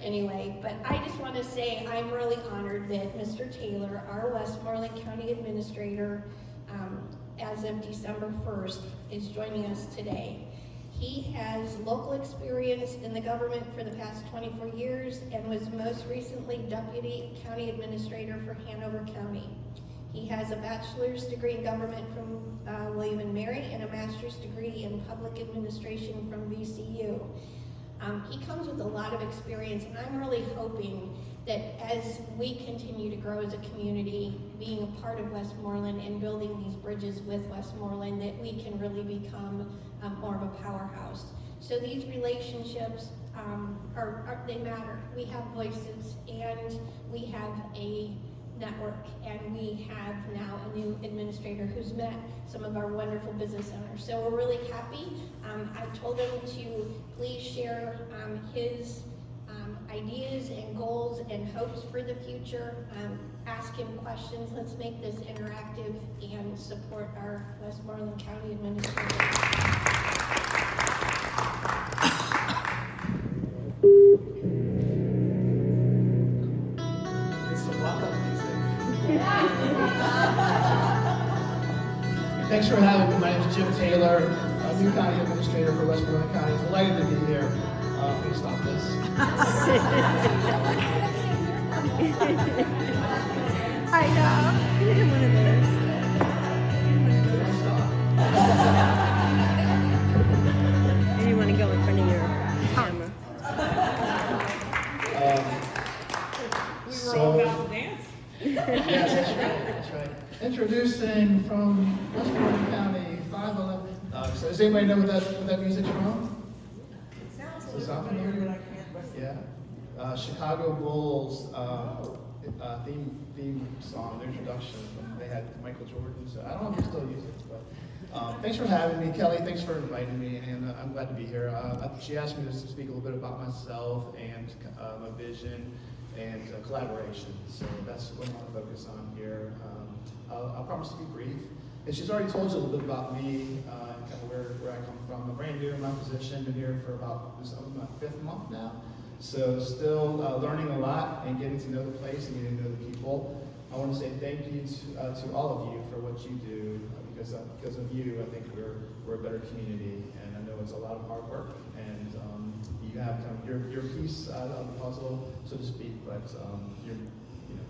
anyway, but I just want to say I'm really honored that Mr. Taylor, our Westmoreland County Administrator, as of December 1st, is joining us today. He has local experience in the government for the past 24 years and was most recently Deputy County Administrator for Hanover County. He has a bachelor's degree in government from William & Mary and a master's degree in public administration from VCU. He comes with a lot of experience, and I'm really hoping that as we continue to grow as a community, being a part of Westmoreland and building these bridges with Westmoreland, that we can really become more of a powerhouse. So these relationships they matter. We have voices, and we have a network, and we have now a new administrator who's met some of our wonderful business owners. So we're really happy. I've told him to please share his ideas and goals and hopes for the future. Ask him questions. Let's make this interactive and support our Westmoreland County Administrator. Thanks for having me. My name is Jim Taylor, new County Administrator for Westmoreland County. Delighted to be here. Please stop this. I know. Can you get one of those? And you want to go in front of your camera. We were all about to dance. Yes, that's right. That's right. Introducing from Westmoreland County, 511. So does anybody know what that music's from? It sounds familiar. Yeah. Chicago Bulls theme song, the introduction. They had Michael Jordan. So I don't know if they still use it, but thanks for having me, Kelly. Thanks for inviting me, and I'm glad to be here. She asked me to speak a little bit about myself and my vision and collaboration. So that's what I want to focus on here. I'll promise to be brief. And she's already told you a little bit about me and kind of where I come from. I'm brand new in my position, been here for about my 5th month now. So still learning a lot and getting to know the place and getting to know the people. I want to say thank you to all of you for what you do. Because of you, I think we're a better community. And I know it's a lot of hard work. And you have kind of your piece of the puzzle, so to speak. But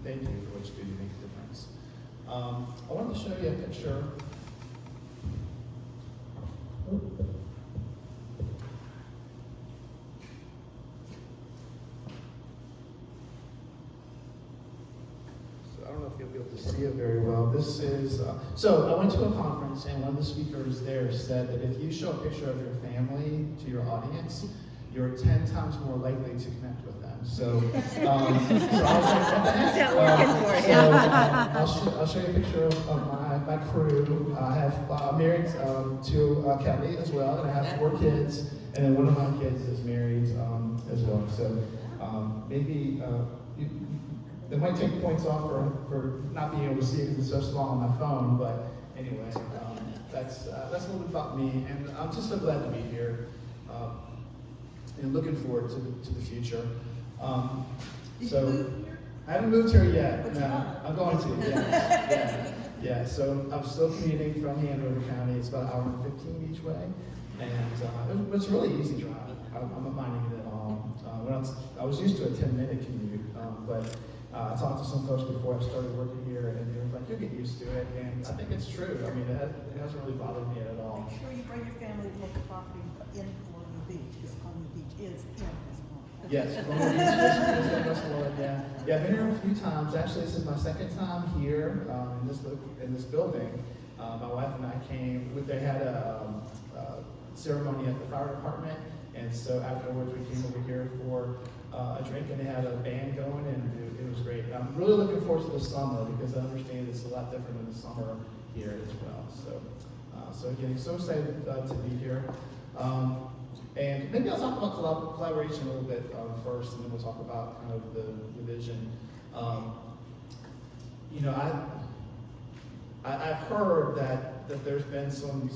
thank you for what you do. You make a difference. I wanted to show you a picture. So I don't know if you'll be able to see it very well. This is, so I went to a conference, and one of the speakers there said that if you show a picture of your family to your audience, you're 10 times more likely to connect with them. So I was like, what the heck? Is that working for you? I'll show you a picture of my crew. I'm married to Kelly as well, and I have 4 kids, and then one of my kids is married as well. So maybe it might take points off for not being able to see it because it's so small on my phone, but anyway, that's a little bit about me, and I'm just so glad to be here. And looking forward to the future. So I haven't moved here yet. No, I'm going to. Yeah. So I'm still commuting from Hanover County. It's about 1 hour and 15 each way, and it's a really easy drive. I'm not minding it at all. I was used to a 10-minute commute, but I talked to some folks before I started working here, and they were like, "You'll get used to it," and I think it's true. I mean, it hasn't really bothered me at all. Make sure you bring your family to look at property in Colonial Beach, because Colonial Beach is in Westmoreland. Yes, Colonial Beach is in Westmoreland, yeah. Yeah, I've been here a few times. Actually, this is my 2nd time here in this building. My wife and I came. They had a ceremony at the fire department, and so afterwards we came over here for a drink, and they had a band going, and it was great. I'm really looking forward to the summer because I understand it's a lot different in the summer here as well. So again, so excited to be here. And maybe I'll talk about collaboration a little bit first, and then we'll talk about kind of the vision. I've heard that there's been some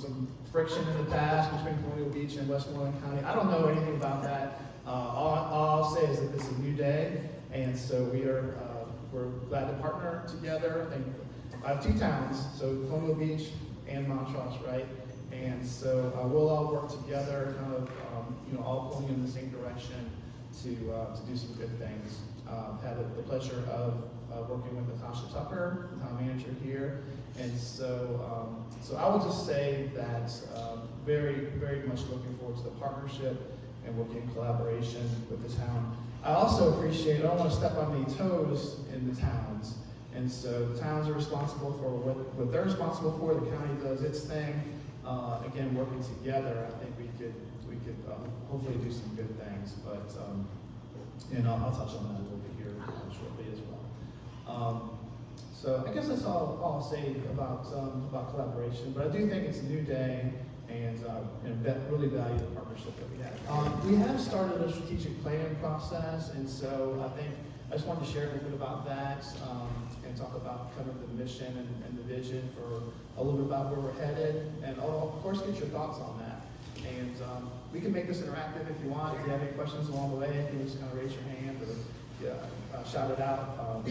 friction in the past between Colonial Beach and Westmoreland County. I don't know anything about that. All I'll say is that this is a new day, and so we're glad to partner together. I think I have 2 towns, so Colonial Beach and Montrose, right? And so we'll all work together, kind of, all pulling in the same direction to do some good things. I've had the pleasure of working with Natasha Tucker, the town manager here, and so I will just say that very, very much looking forward to the partnership and working in collaboration with the town. I also appreciate, I don't want to step on any toes in the towns, and so the towns are responsible for what they're responsible for, the county does its thing. Again, working together, I think we could hopefully do some good things, but and I'll touch on that a little bit here shortly as well. So I guess that's all I'll say about collaboration, but I do think it's a new day, and really value the partnership that we have. We have started a strategic planning process, and so I just wanted to share a little bit about that, and talk about kind of the mission and the vision for a little bit about where we're headed, and I'll, of course, get your thoughts on that. And we can make this interactive if you want. If you have any questions along the way, you can just kind of raise your hand or shout it out.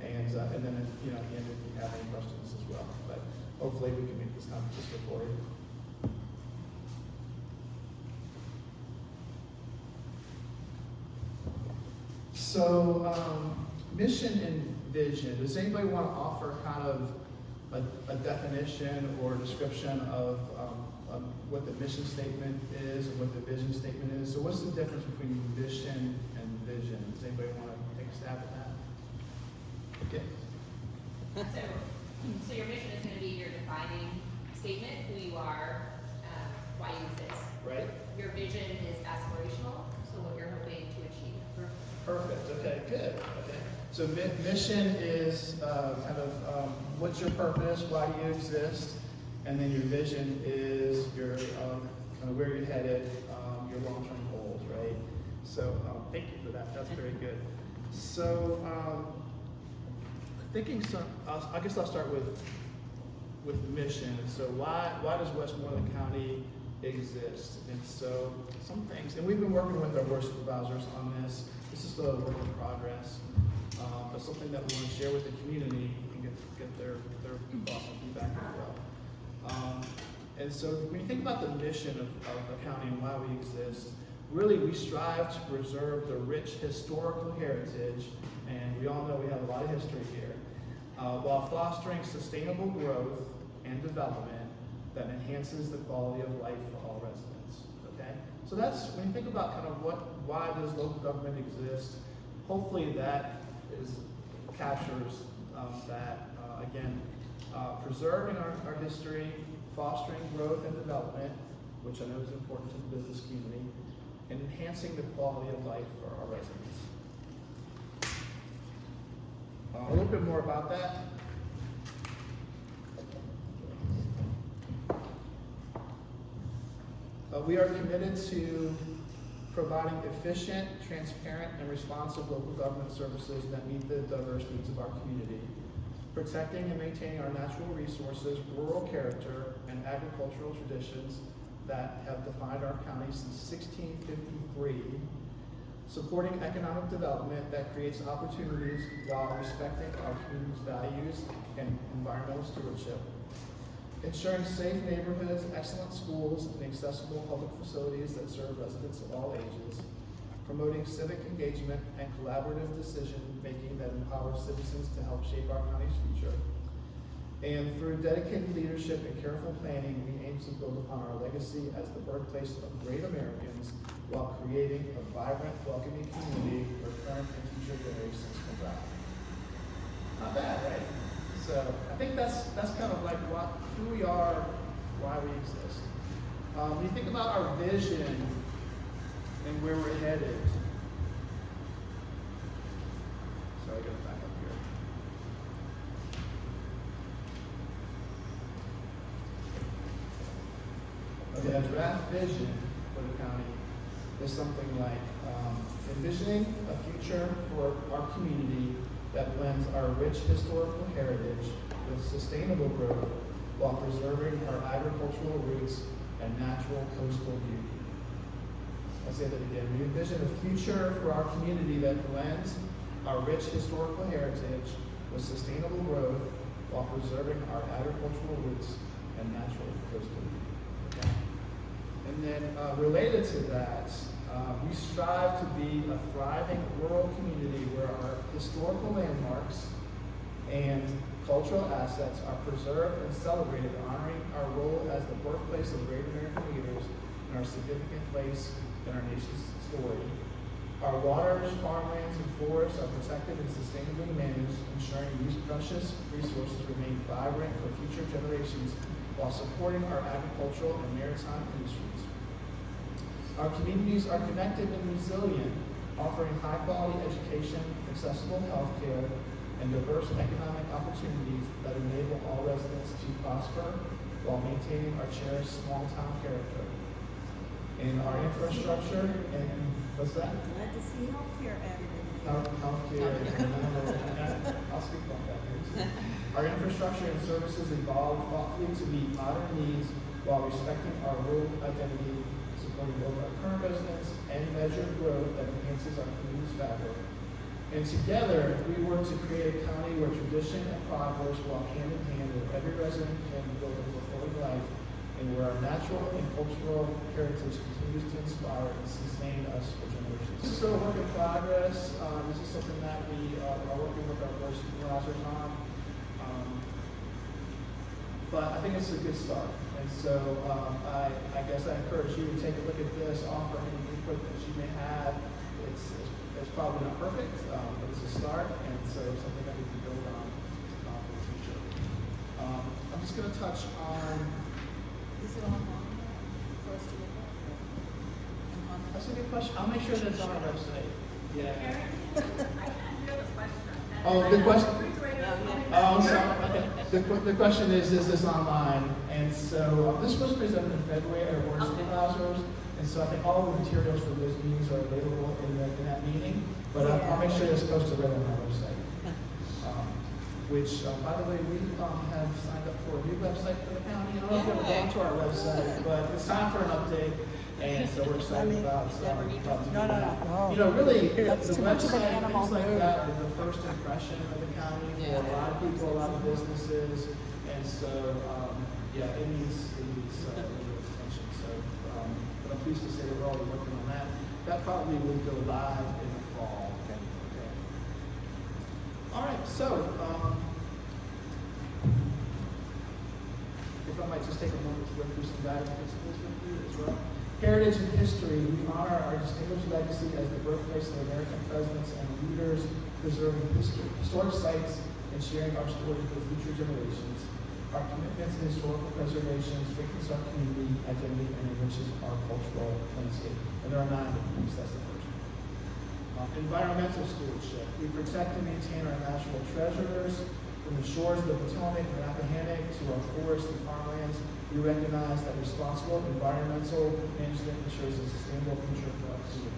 And then at the end, if you have any questions as well. But hopefully we can make this not participatory. So, mission and vision. Does anybody want to offer kind of a definition or a description of what the mission statement is and what the vision statement is? So what's the difference between mission and vision? Does anybody want to take a stab at that? Okay. So your mission is going to be your defining statement, who you are, why you exist. Right. Your vision is aspirational, so what you're hoping to achieve. Perfect. Okay, good. Okay. So mission is what's your purpose, why you exist, and then your vision is your kind of where you're headed, your long-term goals, right? So thank you for that. That's very good. So I guess I'll start with mission. So why does Westmoreland County exist? And so some things, and we've been working with our board supervisors on this. This is still a work in progress, but something that we want to share with the community and get their thoughts and feedback as well. And so when you think about the mission of the county and why we exist, really we strive to preserve the rich historical heritage, and we all know we have a lot of history here, while fostering sustainable growth and development that enhances the quality of life for all residents. Okay? So that's, when you think about kind of why does local government exist, hopefully that captures that, again, preserving our history, fostering growth and development, which I know is important to the business community, and enhancing the quality of life for our residents. A little bit more about that. We are committed to providing efficient, transparent, and responsive local government services that meet the diverse needs of our community, protecting and maintaining our natural resources, rural character, and agricultural traditions that have defined our county since 1653, supporting economic development that creates opportunities while respecting our community's values and environmental stewardship, ensuring safe neighborhoods, excellent schools, and accessible public facilities that serve residents of all ages, promoting civic engagement and collaborative decision-making that empowers citizens to help shape our county's future. And through dedicated leadership and careful planning, we aim to build upon our legacy as the birthplace of great Americans while creating a vibrant, welcoming community where current and future generations can thrive. Not bad, right? So I think that's kind of like who we are, why we exist. When you think about our vision and where we're headed. So I gotta back up here. Okay, a draft vision for the county is something like envisioning a future for our community that blends our rich historical heritage with sustainable growth while preserving our agricultural roots and natural coastal beauty. I'll say that again. We envision a future for our community that blends our rich historical heritage with sustainable growth while preserving our agricultural roots and natural coastal. Okay. And then related to that, we strive to be a thriving rural community where our historical landmarks and cultural assets are preserved and celebrated, honoring our role as the birthplace of great American leaders and our significant place in our nation's story. Our waters, farmlands, and forests are protected and sustainably managed, ensuring these precious resources remain vibrant for future generations while supporting our agricultural and maritime industries. Our communities are connected and resilient, offering high-quality education, accessible health care, and diverse economic opportunities that enable all residents to prosper while maintaining our cherished small-town character. In our infrastructure, and what's that? Glad to see healthcare added in there. Healthcare, I'll speak about that here too. Our infrastructure and services evolve thoughtfully to meet modern needs while respecting our rural identity, supporting both our current residents and measured growth that enhances our community's fabric. And together, we work to create a county where tradition and progress walk hand in hand, where every resident can build a fulfilling life, and where our natural and cultural heritage continues to inspire and sustain us for generations. This is still a work in progress. This is something that we are working with our board supervisors on. But I think it's a good start. And so I guess I encourage you to take a look at this, offer any input that you may have. It's probably not perfect, but it's a start, and so something that we can build on for the future. I'm just going to touch on. Is it online for us to look at? That's a good question. I'll make sure that it's on our website. Yeah. question. Oh, good question. Oh, I'm sorry. Okay. The question is this online? And so this was presented in February at our board of supervisors, and so I think all the materials for those meetings are available in that meeting. But I'll make sure it's posted right on our website. Which, by the way, we have signed up for a new website for the county. I don't know if you've ever gone to our website, but it's time for an update. And so we're excited about doing that. You know, really, the website, things like that are the first impression of the county for a lot of people, a lot of businesses. And so, yeah, it needs a little attention. So, but I'm pleased to say that we're already working on that. That probably will go live in the fall. Okay. All right, so, if I might just take a moment to go through some guiding principles with you as well. Heritage and history, we honor our distinguished legacy as the birthplace of American presidents and leaders, preserving historic sites and sharing our stories with future generations. Our commitment to historical preservation strengthens our community identity and enriches our cultural landscape. And there are 9 of these, that's the first one. Environmental stewardship, we protect and maintain our natural treasures. From the shores of the Potomac and Rappahannock to our forests and farmlands, we recognize that responsible environmental management ensures a sustainable future for our community.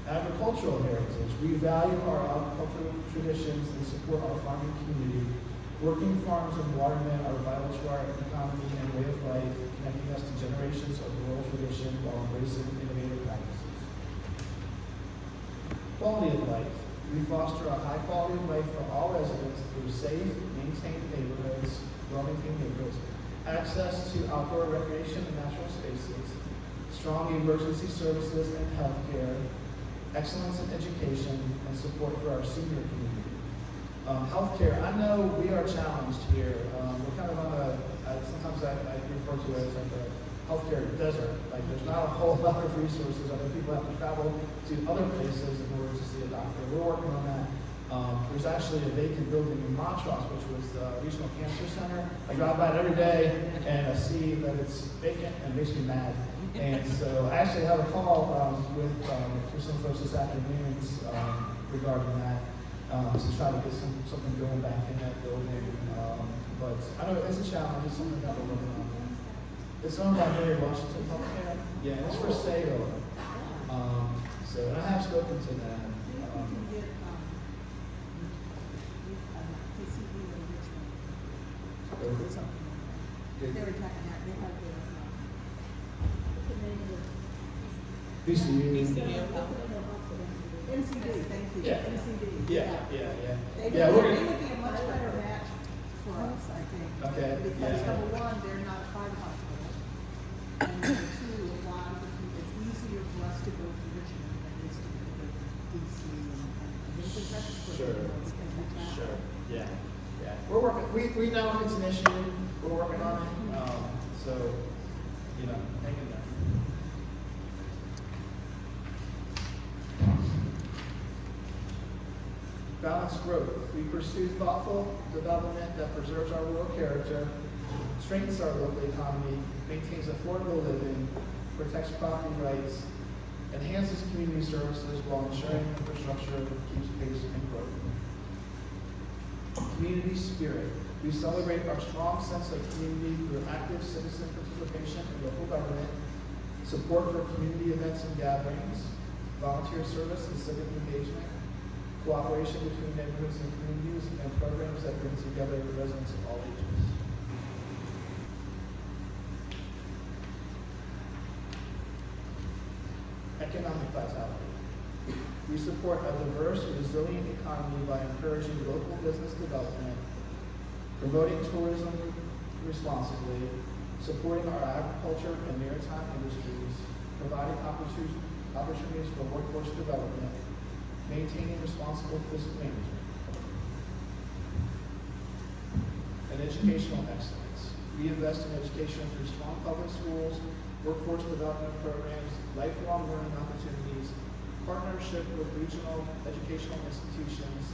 Agricultural heritage. We value our agricultural traditions and support our farming community. Working farms and watermen are vital to our economy and way of life, connecting us to generations of rural tradition while embracing innovative practices. Quality of life. We foster a high quality of life for all residents through safe, well-maintained neighborhoods, access to outdoor recreation and natural spaces, strong emergency services and health care, excellence in education, and support for our senior community. Healthcare, I know we are challenged here. We're kind of on sometimes I refer to it as like a healthcare desert. Like there's not a whole lot of resources. Other people have to travel to other places in order to see a doctor. We're working on that. There's actually a vacant building in Montrose, which was the Regional Cancer Center. I drive by it every day and I see that it's vacant and it makes me mad. And so I actually have a call with some folks this afternoon regarding that to try to get something going back in that building. But I know it's a challenge. It's something that we're working on. It's owned by Mary Washington Healthcare. Yeah, it's for sale. So and I have spoken to them. You can get PCB in Richmond. Or something like that. Good. They were talking about, they have the, what's the name of it? VCU. NCD, thank you. Yeah. NCD. Yeah. They Yeah, would, we're they gonna, would be a much better match for us, I think. Okay, Because yeah. number one, they're not a private hospital. And number two, a lot of the people, it's easier for us to go to Richmond than it is to go to DC and Lincoln, Texas. Sure. Because we travel. Sure, yeah. We're working, we know it's an issue, we're working on it, so, you know, hang in there. Balanced growth. We pursue thoughtful development that preserves our rural character, strengthens our local economy, maintains affordable living, protects property rights, enhances community services while ensuring infrastructure keeps pace and growth. Community spirit. We celebrate our strong sense of community through active citizen participation in local government, support for community events and gatherings, volunteer service and civic engagement, cooperation between neighborhoods and communities, and programs that bring together residents of all ages. Economic vitality. We support a diverse, resilient economy by encouraging local business development, promoting tourism responsibly, supporting our agriculture and maritime industries, providing opportunities for workforce development, maintaining responsible fiscal management, and educational excellence. We invest in education through strong public schools, workforce development programs, lifelong learning opportunities, partnership with regional educational institutions,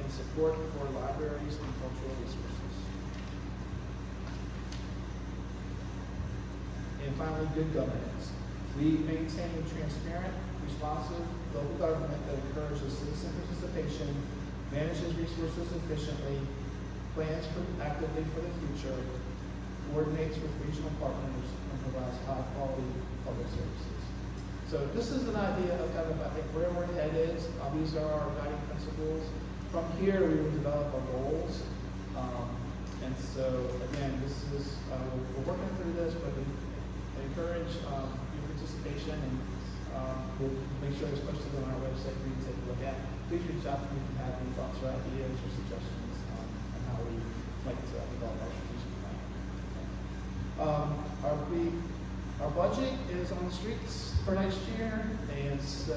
and support for libraries and cultural resources. And finally, good governance. We maintain transparent, responsive local government that encourages citizen participation, manages resources efficiently, plans actively for the future, coordinates with regional partners, and provides high-quality public services. So this is an idea of kind of, I think, where we're headed. These are our guiding principles. From here, we will develop our goals. And so, again, this is, we're working through this, but we encourage your participation, and we'll make sure there's questions on our website for you to take a look at. Please reach out to me if you have any thoughts or ideas or suggestions on how we like to develop our strategic plan. Our budget is on the streets for next year, and so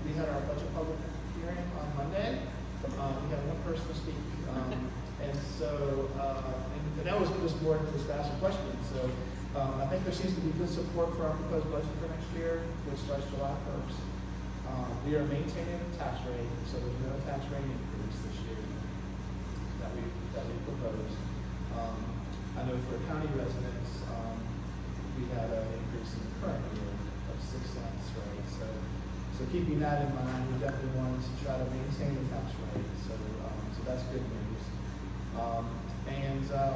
we had our budget public hearing on Monday. We had one person speak, and so and that was just more to just ask a question. So I think there seems to be good support for our proposed budget for next year, which starts July 1st. We are maintaining the tax rate, so there's no tax rate increase this year that we proposed. I know for county residents, we had an increase in the current year of 6 cents, right? So keeping that in mind, we definitely wanted to try to maintain the tax rate. So that's good news.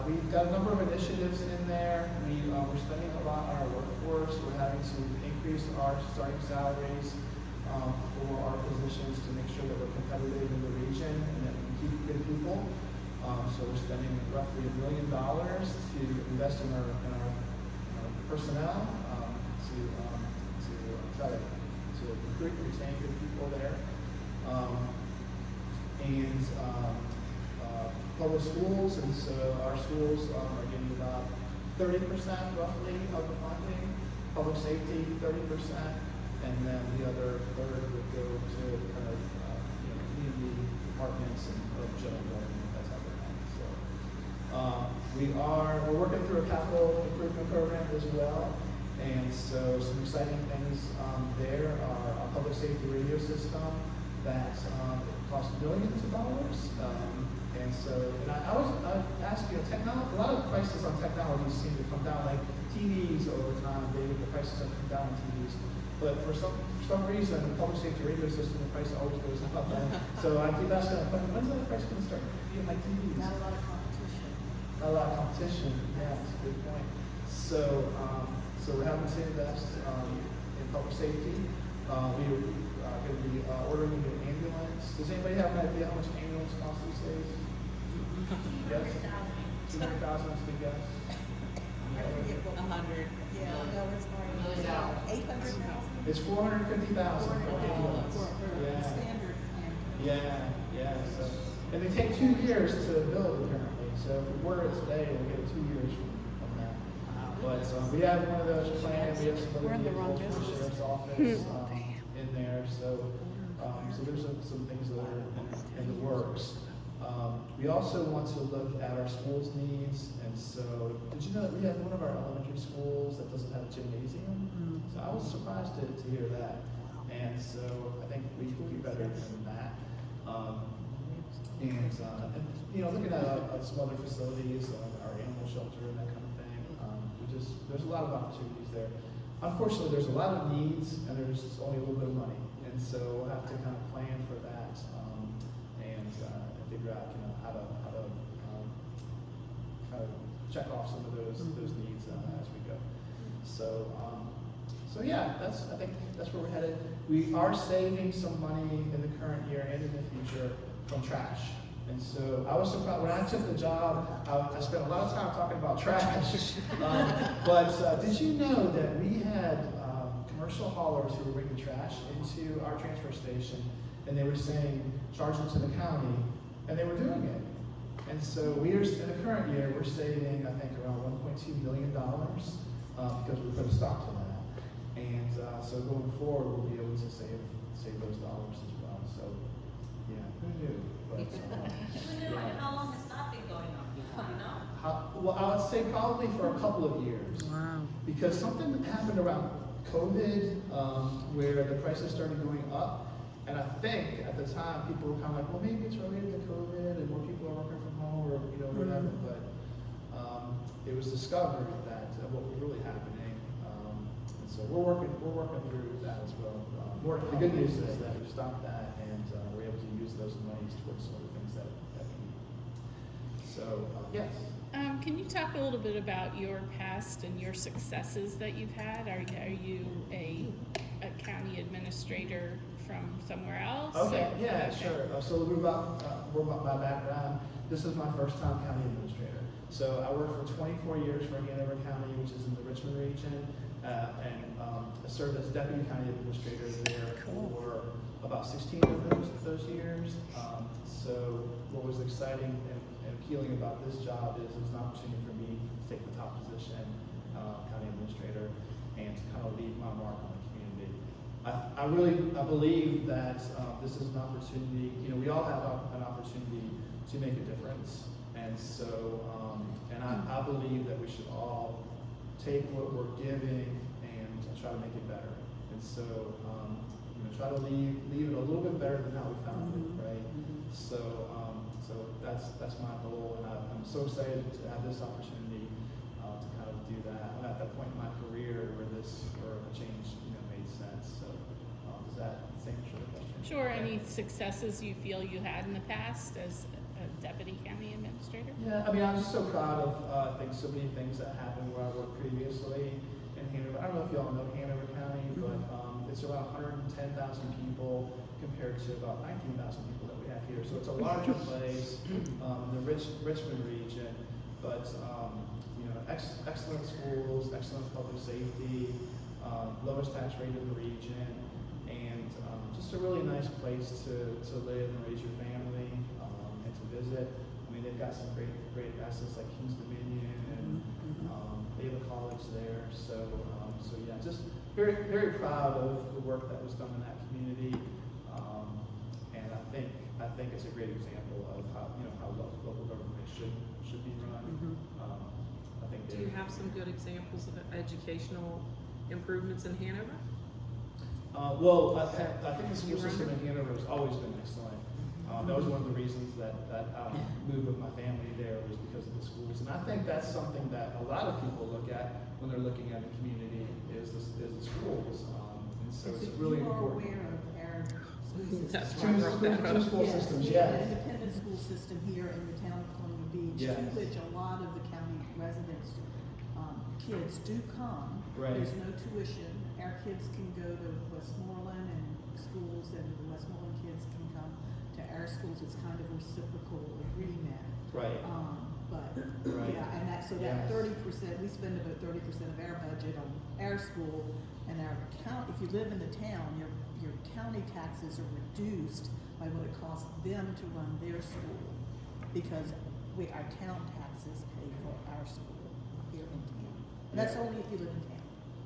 We've got a number of initiatives in there. We're spending a lot on our workforce. We're having to increase our starting salaries for our positions to make sure that we're competitive in the region and that we keep good people. So we're spending roughly $1 million to invest in our personnel to try to recruit and retain good people there. Public schools, and so our schools are getting about 30% roughly of the funding. Public safety, 30%, and then the other third would go to kind of community departments and general government, that type of thing. So we're working through a capital improvement program as well, and so some exciting things there are our public safety radio system that costs millions of dollars. And I was asking, a lot of prices on technology seem to come down, like TVs over time, the prices have come down on TVs. But for some reason, the public safety radio system, the price always goes up. So I keep asking, when's that price going to start being like TVs? Not a lot of competition. Not a lot of competition, yeah, that's a good point. So we're having to invest in public safety. We are going to be ordering a new ambulance. Does anybody have an idea how much an ambulance costs these days? Yes? 200,000 is a good guess. I forget what. 100. Yeah, no, it's hard. 800,000? It's 450,000 for ambulance. For Yeah. standard ambulance. Yeah, so, and they take 2 years to build apparently, so if we order it today, we'll get it 2 years from that. But, we have one of those planned, we have some other vehicles for the sheriff's office, in there, so, so there's some things that are in the works. We also want to look at our schools' needs, and so, did you know that we have one of our elementary schools that doesn't have a gymnasium? So I was surprised to hear that, and so I think we could be better than that. And you know, looking at some other facilities, our animal shelter and that kind of thing, there's a lot of opportunities there. Unfortunately, there's a lot of needs, and there's only a little bit of money, and so we'll have to kind of plan for that, and figure out, you know, how to check off some of those needs as we go. So yeah, I think that's where we're headed. We are saving some money in the current year and in the future from trash. And so I was surprised when I took the job. I spent a lot of time talking about trash. But did you know that we had commercial haulers who were bringing trash into our transfer station, and they were saying charge it to the county, and they were doing it. And so in the current year, we're saving, I think, around $1.2 million because we put a stop to that. And so going forward, we'll be able to save those dollars as well. So yeah, who knew? But, And how long has that been going on? You know? well, I would say probably for a couple of years. Wow. Because something happened around COVID where the prices started going up. And I think at the time people were kind of like, well, maybe it's related to COVID and more people are working from home or, you know, whatever. But it was discovered that what was really happening. And so we're working through that as well. The good news is that we stopped that and we're able to use those monies towards some of the things that we need. So, yes. Can you talk a little bit about your past and your successes that you've had? Are you a county administrator from somewhere else? Okay, or- yeah, okay. sure. So we're about my background. This is my first time county administrator. So I worked for 24 years for Hanover County, which is in the Richmond region, and I served as deputy county administrator there for about 16 of those years. So what was exciting and appealing about this job is it's an opportunity for me to take the top position, county administrator, and to kind of leave my mark on the community. I believe that this is an opportunity. You know, we all have an opportunity to make a difference, and so I believe that we should all take what we're giving and try to make it better. And so you know, try to leave it a little bit better than how we found it, right? So that's my goal, and I'm so excited to have this opportunity to kind of do that. I'm at that point in my career where a change, you know, made sense. So does that answer the question? Sure. Any successes you feel you had in the past as a deputy county administrator? Yeah, I mean, I'm just so proud of I think so many things that happened where I worked previously in Hanover. I don't know if you all know Hanover County, but it's around 110,000 people compared to about 19,000 people that we have here. So it's a larger place in the Richmond region, but you know, excellent schools, excellent public safety, lowest tax rate in the region, and just a really nice place to live and raise your family and to visit. I mean, they've got some great assets like King's Dominion and they have a college there. So yeah, just very, very proud of the work that was done in that community. And I think it's a great example of how local government should be run. I think. Do you have some good examples of educational improvements in Hanover? Well, I think the school system in Hanover has always been excellent. That was one of the reasons that I moved with my family there, was because of the schools. And I think that's something that a lot of people look at when they're looking at the community is the schools. And so it's really important. You are aware of our school system. That's why I brought that up. Two school systems, We have yes. an independent school system here in the town of Colonial Beach, Yes. to which a lot of the county residents, kids do come. Right. There's no tuition. Our kids can go to Westmoreland and schools, and the Westmoreland kids can come to our schools. It's kind of a reciprocal agreement. Right. but, Right. yeah, and that, so Yes. that 30%, we spend about 30% of our budget on our school, and our if you live in the town, your county taxes are reduced by what it costs them to run their school, because our town taxes pay for our school here in town. And that's Yeah. only if you live in town.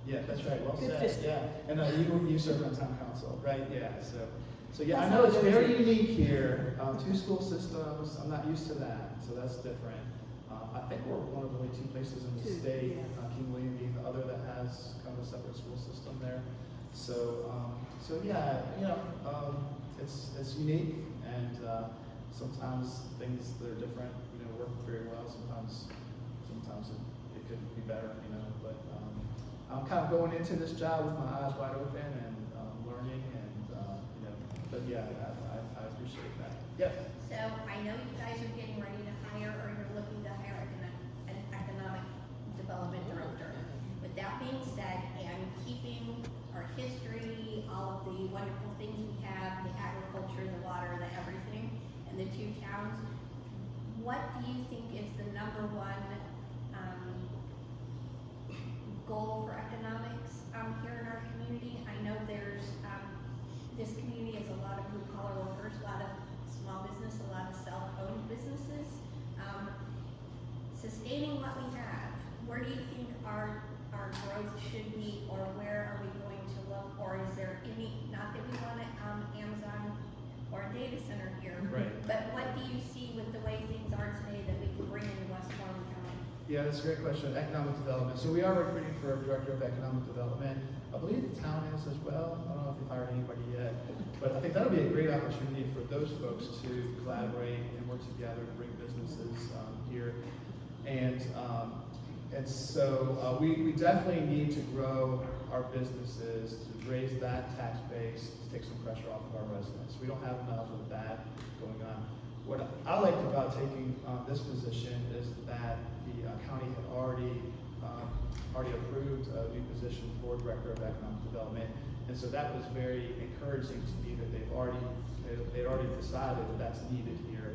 Yeah, that's right, well Fifth said, district. yeah. And you serve on town council, right? Yeah, so yeah, I That's know how it's it is. very unique here, two school systems, I'm not used to that, so that's different. I think we're one of the only two places in the Two, state, yeah. King William being the other that has kind of a separate school system there. So yeah, it's unique, and sometimes things that are different, work very well. Sometimes it could be better, But I'm kind of going into this job with my eyes wide open and learning, and But yeah, I appreciate that. Yeah. So I know you guys are getting ready to hire, or you're looking to hire an economic development director. With that being said, and keeping our history, all of the wonderful things we have, the agriculture, the water, the everything, and the two towns, what do you think is the number one goal for economics here in our community? I know there's this community has a lot of blue collar workers, a lot of small business, a lot of self-owned businesses. Sustaining what we have, where do you think our growth should be, or where are we going to look, or is there any, not that we want Amazon or a data center here, Right. but what do you see with the way things are today that we can bring into Westmoreland County? Yeah, that's a great question. Economic development. So we are recruiting for a director of economic development. I believe the town is as well. I don't know if you've hired anybody yet, but I think that'll be a great opportunity for those folks to collaborate and work together to bring businesses here. And so we definitely need to grow our businesses, to raise that tax base, to take some pressure off of our residents. We don't have enough of that going on. What I liked about taking this position is that the county had already approved a new position for Director of Economic Development, and so that was very encouraging to me that they'd already decided that that's needed here.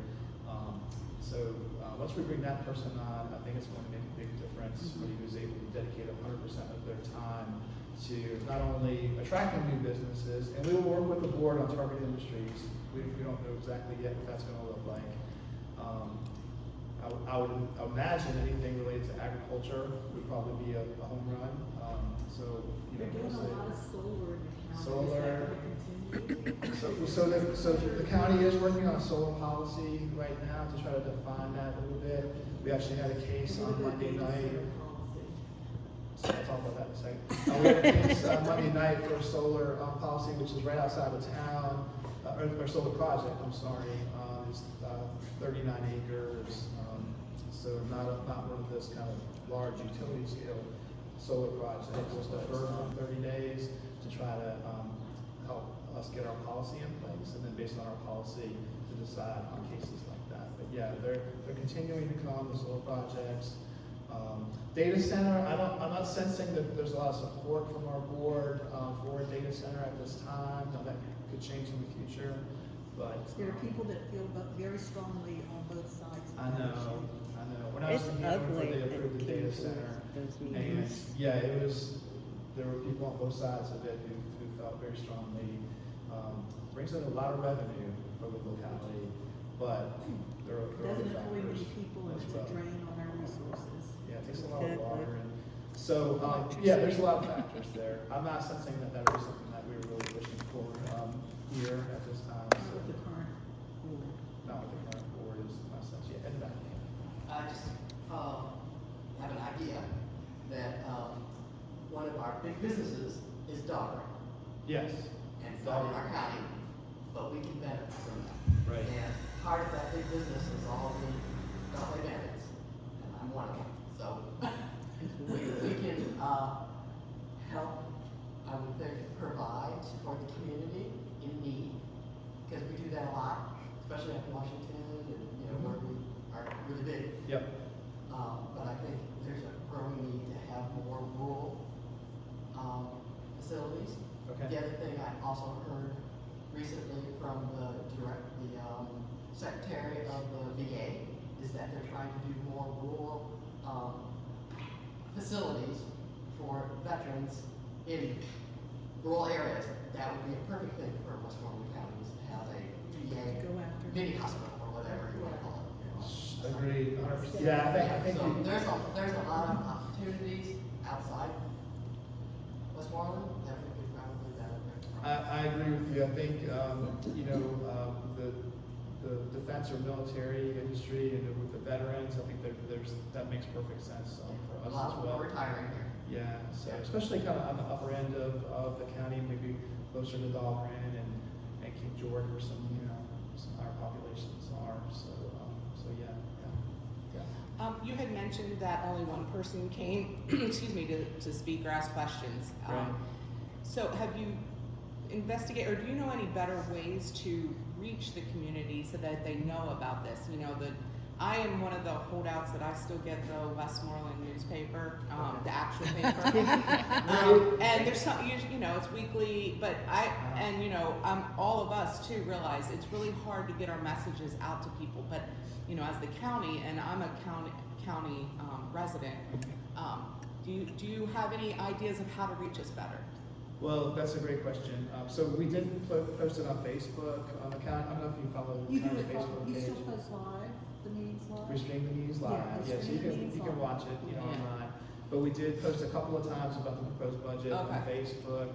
So once we bring that person on, I think it's going to make a big difference. Somebody who's able to dedicate 100% of their time to not only attracting new businesses, and we will work with the board on target industries. We don't know exactly yet what that's going to look like. I would imagine anything related to agriculture would probably be a home run. They're doing a lot of solar in the county. Solar. Is that going to continue? So the county is working on a solar policy right now to try to define that a little bit. We actually had a case on Monday night. So I'll talk about that in a second. We had a case on Monday night for a solar policy, which is right outside of town, or solar project, I'm sorry. It's 39 acres, so not one of those kind of large utility scale solar projects. It was deferred for 30 days to try to help us get our policy in place, and then based on our policy to decide on cases like that. But yeah, they're continuing to come with solar projects. Data center, I'm not sensing that there's a lot of support from our board for a data center at this time. Now that could change in the future, but There are people that feel very strongly on both sides. of I the know. issue. When I was It's in Hanover, ugly they at approved the data center, those and meetings. yeah, there were people on both sides of it who felt very strongly. Brings in a lot of revenue for the locality, but there are Doesn't other employ many factors people, and as it's well. a drain on our resources. Yeah, it takes a lot of Exactly. water, and so yeah, there's a lot of factors there. I'm not sensing that is something that we're really pushing for here at this time. Not So with the current board. not with the current board is my sense yet. And back. I just have an idea that one of our big businesses is dog run. Yes. And it's not in our county, but we can benefit from that. Right. And part of that big business is all the dog bandits, and I'm one of them. So we can help, I would think, provide for the community in need, because we do that a lot, especially up in Washington, and where we are really big. Yep. But I think there's a growing need to have more rural facilities. Okay. The other thing I also heard recently from the secretary of the VA is that they're trying to do more rural, facilities for veterans in rural areas. That would be a perfect thing for Westmoreland County, is to have a VA Go after. mini hospital, or whatever you wanna call it. Agreed, 100%. Yeah, I think So you- there's a lot of opportunities outside Westmoreland that we could probably benefit from. I agree with you. I think, you know, the defense or military industry and with the veterans, I think that makes perfect sense for A us lot as of well. people retiring here. Yeah, so especially kind of on the upper end of the county, maybe closer to Dahlgren and King George, where some, you know, some higher populations are. So yeah. You had mentioned that only one person came, excuse me, to speak or ask questions. Right. So have you investigated, or do you know any better ways to reach the community so that they know about this? You know, I am one of the holdouts that I still get the Westmoreland newspaper, the actual paper. And there's some, you know, it's weekly, but and you know, all of us too realize it's really hard to get our messages out to people. But, you know, as the county, and I'm a county resident, do you have any ideas of how to reach us better? Well, that's a great question. So we did post it on Facebook on the county. I don't know if you follow the You do county's it, Facebook you page. still post live, the meetings live? We stream the meetings live. Yeah, Yes, stream the meetings you can live. watch it, you know, Yeah. online. But we did post a couple of times about the proposed budget on Okay. Facebook.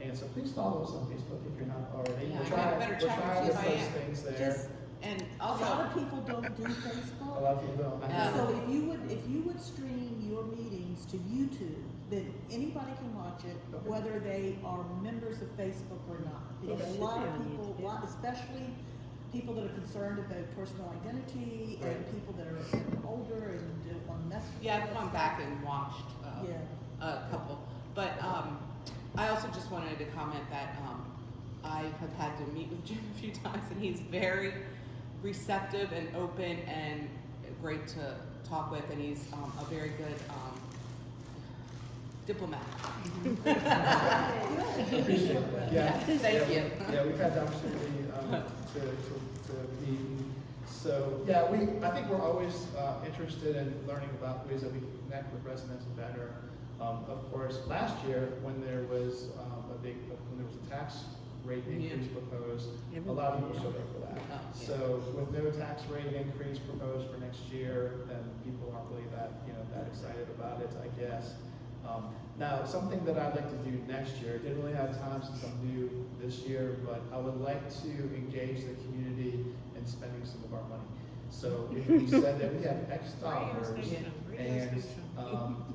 And so please follow us on Facebook if you're not already. Yeah, We're I better trying check to and see if I post am. things there. Just, And a also, lot of people don't do A Facebook. lot of people don't. Yeah. So if you would stream your meetings to YouTube, then anybody can watch it, Okay. whether they are members of Facebook or not. Because It a should lot be of on people, YouTube. especially people that are concerned about personal identity and Right. people that are older and don't want to mess with yeah, I've that gone stuff. back and watched Yeah. a couple. But I also just wanted to comment that I have had to meet with Jim a few times, and he's very receptive and open and great to talk with, and he's a very good diplomat. Appreciate that. Yeah. Thank you. Yeah, we've had the opportunity to meet. So, yeah, I think we're always interested in learning about ways that we can connect with residents better. Of course, last year, when there was a tax rate increase proposed, a lot of people showed up for that. Oh, yeah. So with no tax rate increase proposed for next year, then people aren't really that excited about it, I guess. Now, something that I'd like to do next year, didn't really have time since I'm new this year, but I would like to engage the community in spending some of our money. So if we said that we have X dollars, and,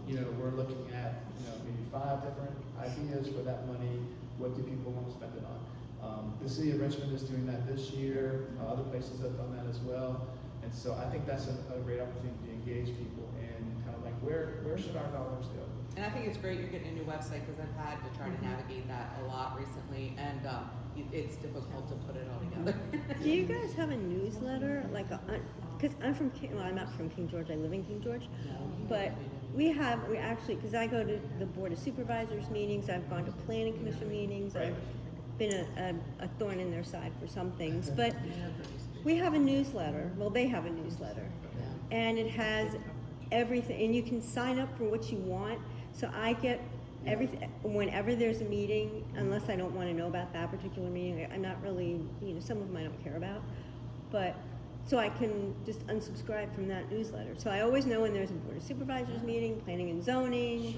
you know, we're looking at, you know, maybe 5 different ideas for that money, what do people want to spend it on? The city of Richmond is doing that this year, other places have done that as well, and so I think that's a great opportunity to engage people and kind of like, where should our dollars go? And I think it's great you're getting a new website, because I've had to try to navigate that a lot recently, and it's difficult to put it all together. Do you guys have a newsletter? Like, because I'm from I'm not from King George. I live in King George, but we actually, because I go to the Board of Supervisors meetings. I've gone to Planning Commission meetings. Right. I've been a thorn in their side for some things, but we have a newsletter. Well, they have a newsletter, and it has everything, and you can sign up for what you want. So I get everything whenever there's a meeting, unless I don't want to know about that particular meeting. I'm not really, you know, some of them I don't care about, but so I can just unsubscribe from that newsletter. So I always know when there's a Board of Supervisors meeting, planning and zoning,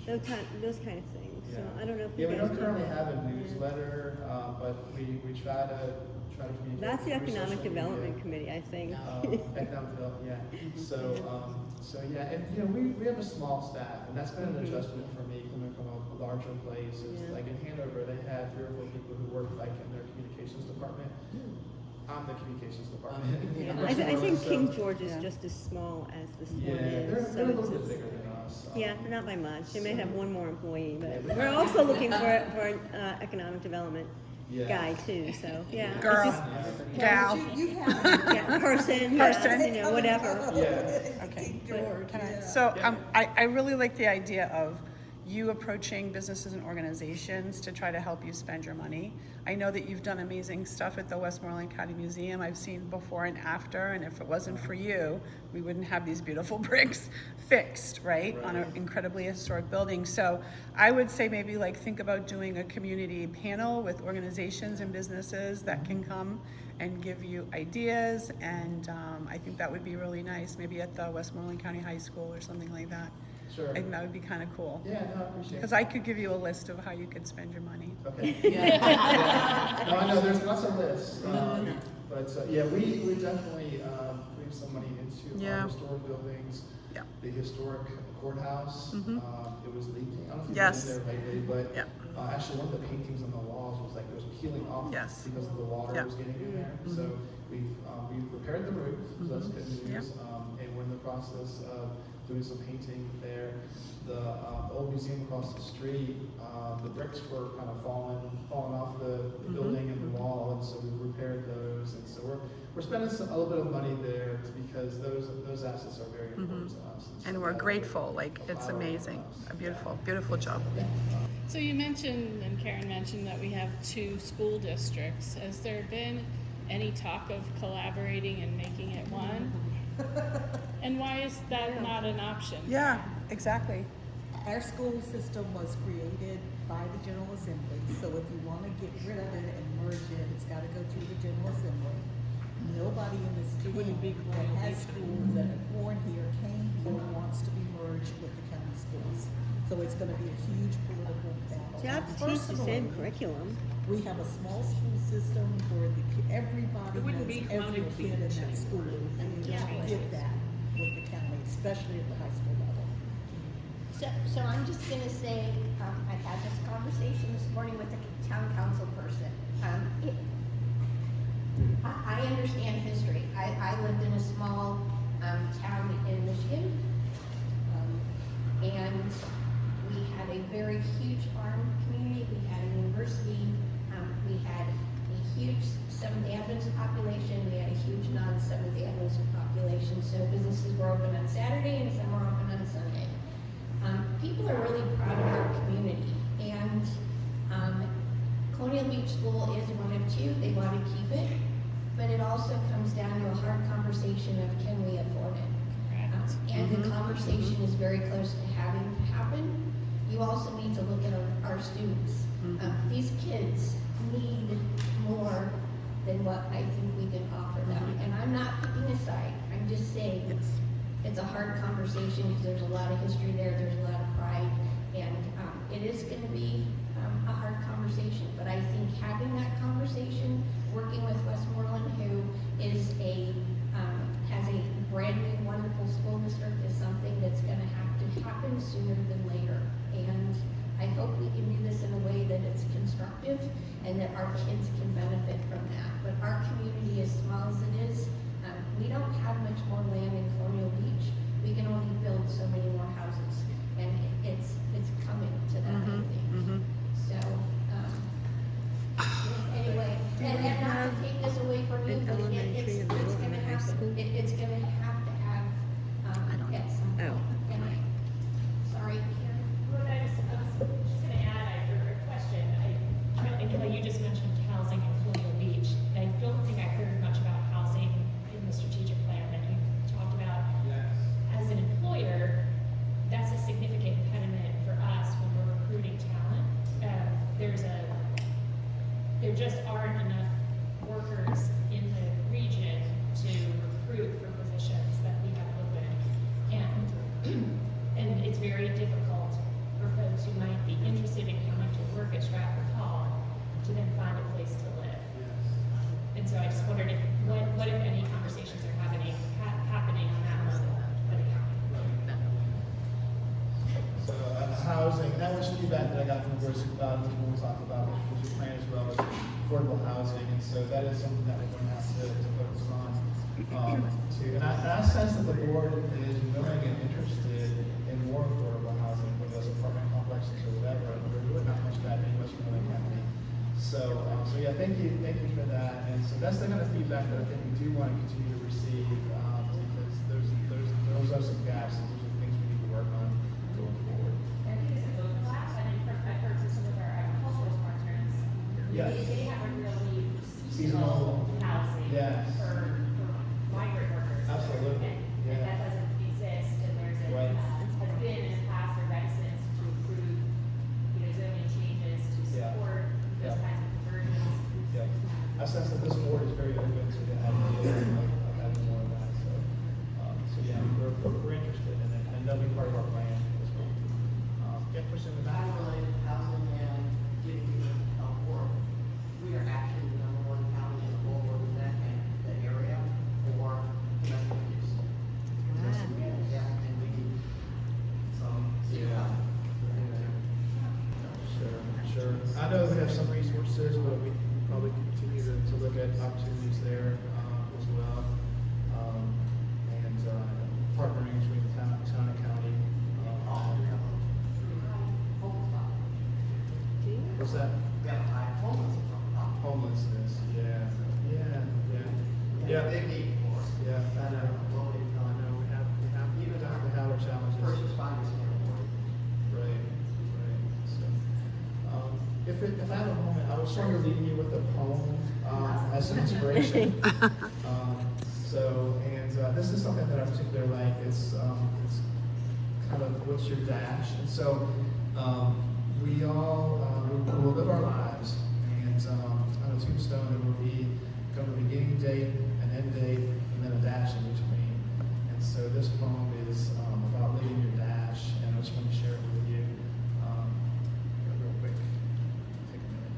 Sure. those kind of things. Yeah. So I don't know if Yeah, you we guys don't do currently that. have a newsletter, but we try to communicate. That's the through Economic social Development media. Committee, I think. Economic development, yeah. So yeah, and you know, we have a small staff, and that's been an adjustment for me coming from a larger place. Is Yeah. like in Hanover, they had 3 or 4 people who work like in their communications department. I'm the communications department. Yeah. in I think Westmoreland, so- King George is just as small as this one Yeah, is. they're a little it's- bit bigger than us. Yeah, not by much. They may have one more employee, Yeah, but but- we're also looking for an economic development Yeah. guy too. So yeah, it's Girl. just- Gal. You have. yeah, person, you know, whatever. Yeah. Okay. George, Can I- yeah. So I really like the idea of you approaching businesses and organizations to try to help you spend your money. I know that you've done amazing stuff at the Westmoreland County Museum. I've seen before and after, and if it wasn't for you, we wouldn't have these beautiful bricks fixed, right? On an incredibly historic building. So I would say maybe like think about doing a community panel with organizations and businesses that can come and give you ideas, and I think that would be really nice, maybe at the Westmoreland County High School or something like that. Sure. I think that would be kind of cool. Yeah, no, I appreciate it. Because I could give you a list of how you could spend your money. Okay. Yeah. No, I know there's lots of lists, but yeah, we definitely put some money into Yeah. our historic buildings. Yeah. The historic courthouse. It was leaking. I don't know if you've Yes. been there lately, but Yeah. actually one of the paintings on the walls was like it was peeling off Yes. because of the water Yeah. was getting in there. So we've repaired the roof, so that's good news. Yeah. And we're in the process of doing some painting there. The old museum across the street, the bricks were kind of falling off the building and the wall, and so we've repaired those. And so we're spending a little bit of money there because those assets are very important to us. And so we're that- grateful, like, it's amazing. A beautiful, beautiful job. So you mentioned, and Karen mentioned, that we have 2 school districts. Has there been any talk of collaborating and making it one? And why is that not an option? Yeah, exactly. Our school system was created by the General Assembly, so if you want to get rid of it and merge it, it's got to go through the General Assembly. Nobody in this town that has schools that are born here, came here, wants to be merged with the county schools. So it's going to be a huge political battle. So you have to teach the same curriculum. We have a small school system where everybody It wouldn't be knows every Colonial kid in Beach that school, and you don't get that with the county, especially at the high school level. So I'm just gonna say, I had this conversation this morning with the town council person. I understand history. I lived in a small, town in Michigan. And we had a very huge farm community, we had a university, we had a huge Seventh Adventist population, we had a huge non-Seventh Adventist population, so businesses were open on Saturday and some were open on Sunday. People are really proud of our community, and Colonial Beach School is one of 2, they want to keep it, but it also comes down to a hard conversation of can we afford it? And the conversation is very close to having to happen. You also need to look at our students. These kids need more than what I think we can offer them. And I'm not picking a side, I'm just saying it's a hard conversation because there's a lot of history there, there's a lot of pride, and it is going to be a hard conversation. But I think having that conversation, working with Westmoreland, who is has a brand new wonderful school district, is something that's going to have to happen sooner than later. And I hope we can do this in a way that it's constructive and that our kids can benefit from that. But our community, as small as it is, we don't have much more land in Colonial Beach. We can only build so many more houses, and it's coming to that, I think. So, anyway, and not to take this away from you, but it's gonna happen. It's gonna have to have, at some point. And sorry, Karen. What I was just gonna add, a question. I know you just mentioned housing in Colonial Beach. I don't think I heard much about housing in the strategic plan that you talked about. As an employer, that's a significant impediment for us when we're recruiting talent. There just aren't enough workers in the region to recruit for positions that we have open. And it's very difficult for folks who might be interested in coming to work at Stratford Hall to then find a place to live. And so I just wondered what if any conversations are happening on that level with the county. So housing, that was feedback that I got from the Board of Supervisors when we talked about the strategic plan as well as affordable housing, and so that is something that we're going to have to focus on too. And I sense that the board is willing and interested in more affordable housing, whether it's apartment complexes or whatever. We're really not much bad in Westmoreland County. So yeah, thank you for that. And so that's the kind of feedback that I think we do want to continue to receive because those are some gaps and those are things we need to work on going forward. Yeah. They have a really Seasonal. seasonal housing Yes. for migrant workers. Absolutely. And Yeah. that doesn't exist, and there's a, Right. has been in the past a reticence to approve, zoning changes to Yeah. support those Yeah. kinds of conversions. Yeah. I sense that this board is very open to the idea of having more of that, so yeah, we're interested in it, and that'll be part of our plan as well. Yeah, question in the back? Time-related housing and getting people work. We are actually the number one county in the whole world in that area for domestic use. Yeah, and we need some. Yeah. Sure. I know we have some resources, but we probably continue to look at opportunities there, as well. And, partnering between the town and county. What's that? We have high homelessness. Homelessness, yeah. Yeah. Big need for us. Yeah, I know. Low income. I know, we have our challenges. First responders can't afford it. Right. So, if I have a moment, I was trying to leave you with a poem, as an inspiration. This is something that I particularly like. It's kind of what's your dash, and so we all will live our lives, and on a tombstone it will be kind of a beginning date, an end date, and then a dash in between. And so this poem is about living your dash, and I just want to share it with you real quick. Take a minute.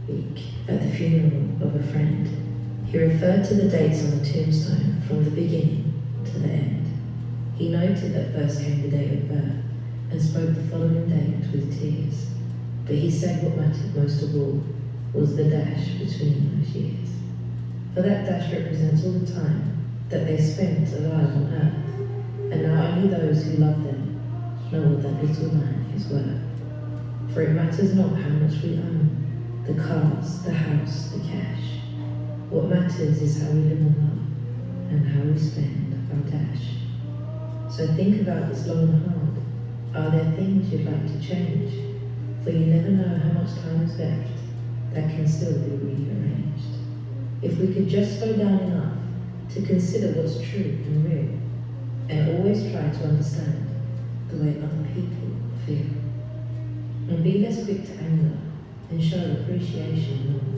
Week at the funeral of a friend, he referred to the dates on the tombstone from the beginning to the end. He noted that first came the date of birth and spoke the following date with tears. But he said what mattered most of all was the dash between those years. For that dash represents all the time that they spent alive on earth, and now only those who love them know what that little man is worth. For it matters not how much we own, the cars, the house, the cash. What matters is how we live on love and how we spend our dash. So think about this long and hard. Are there things you'd like to change? For you never know how much time is left that can still be rearranged. If we could just slow down enough to consider what's true and real, and always try to understand the way other people feel. And be less quick to anger and show appreciation more,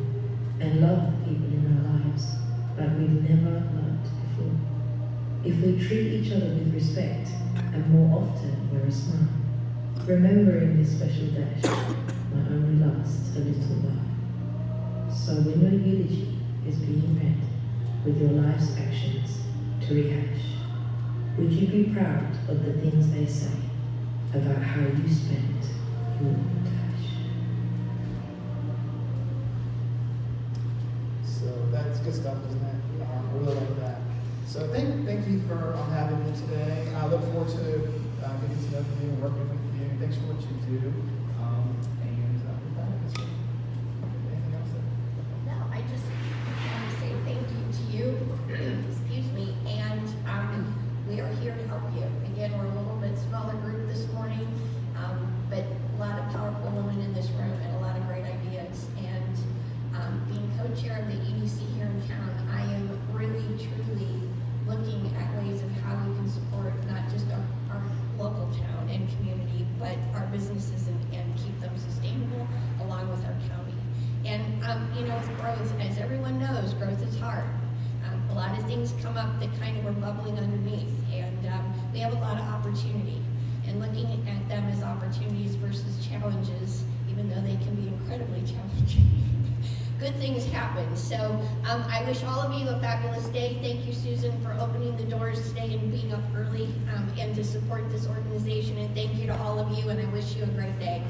and love the people in our lives like we've never loved before. If we treat each other with respect and more often wear a smile, remembering this special dash might only last a little while. So when your eulogy is being read with your life's actions to rehash, would you be proud of the things they say about how you spent your dash? So that's good stuff, isn't it? I really like that. So thank you for having me today. I look forward to getting to know you and working with you. Thanks for what you do. With that, that's it. Anything else? No, I just want to say thank you to you, excuse me, and we are here to help you. Again, we're a little bit smaller group this morning, but a lot of powerful women in this room and a lot of great ideas. And being co-chair of the EDC here in town, I am really, truly looking at ways of how we can support not just our local town and community, but our businesses and keep them sustainable along with our county. And, with growth, as everyone knows, growth is hard. A lot of things come up that kind of are bubbling underneath, and we have a lot of opportunity. And looking at them as opportunities versus challenges, even though they can be incredibly challenging, good things happen. So I wish all of you a fabulous day. Thank you, Susan, for opening the doors today and being up early and to support this organization. And thank you to all of you, and I wish you a great day.